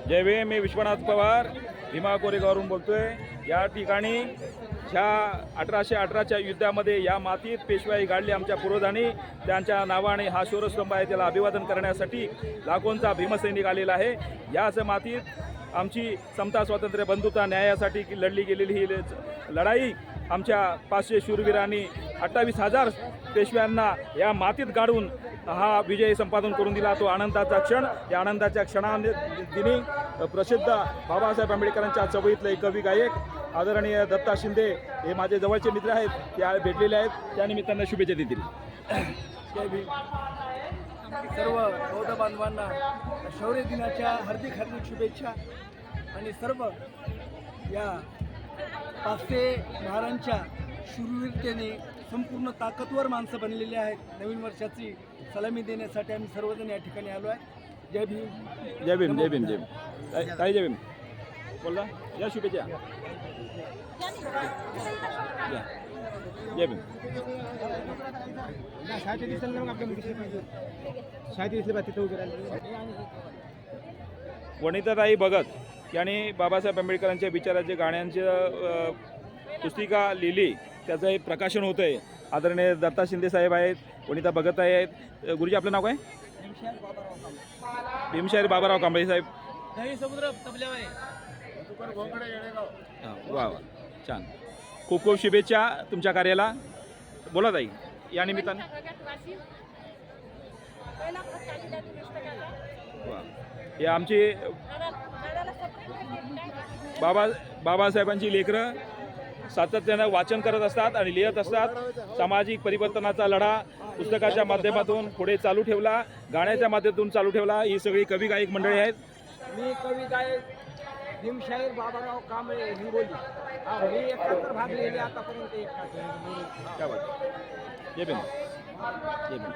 जय भीम. मी विश्वनाथ पवार भीमा कोरेगावरून बोलतोय. या ठिकाणी ह्या 1818च्या युद्धामध्ये या मातीत पेशवाई गाडली आमच्या पूर्वजांनी. त्यांच्या नावाने हा शौरस्तंभ आहे, त्याला अभिवादन करण्यासाठी लाखोंचा भीमसैनिक आलेला आहे. याच मातीत आमची समता, स्वातंत्र्य, बंधुता, न्यायासाठी लढली गेलेली ही लढाई आमच्या 500 शूरवीरांनी 28,000 पेशव्यांना या मातीत गाडून हा विजय संपादन करून दिला. तो आनंदाचा क्षण. या आनंदाच्या दिनी प्रसिद्ध बाबासाहेब आंबेडकरांच्या चळवळीतले एक कवी गायक आदरणीय दत्ता शिंदे हे माझे जवळचे मित्र आहेत, ते भेटलेले आहेत. त्या निमित्तानं शुभेच्छा देतील. जय भीम. सर्व बौद्ध बांधवांना शौर्य दिनाच्या हार्दिक हार्दिक शुभेच्छा. आणि सर्व या 500 महारांच्या शूरवीरतेने संपूर्ण ताकदवर माणसं बनलेली आहेत. नवीन वर्षाची सलामी देण्यासाठी आम्ही सर्वजण या ठिकाणी आलो आहे. जय भीम. जय भीम. जय भीम. जय भीम. ताई जय भीम. बोला या शुभेच्छा. जय भीम. वनिताताई भगत यांनी बाबासाहेब आंबेडकरांच्या विचाराचे गाण्यांच्या पुस्तिका लिहिली, त्याचं एक प्रकाशन होतं आहे. आदरणीय दत्ता शिंदे साहेब आहेत, वनिता भगत आहेत. गुरुजी आपलं नाव काय? भीमशाहीर बाबाराव कांबळे साहेब. समुद्र तबल्यावर वा वा, छान. खूप खूप शुभेच्छा तुमच्या कार्याला. बोला ताई या निमित्ताने. वा, हे आमची बाबासाहेबांची लेकरं सातत्यानं वाचन करत असतात आणि लिहित असतात. सामाजिक परिवर्तनाचा लढा पुस्तकाच्या माध्यमातून पुढे चालू ठेवला, गाण्याच्या माध्यमातून चालू ठेवला. ही सगळी कवी गायक मंडळी आहेत. मी कवी गायक भीमशाहीर बाबाराव कांबळे हिंगोली. मी 71 भाग लिहिले आतापर्यंत. क्या बात. जय भीम. जय भीम.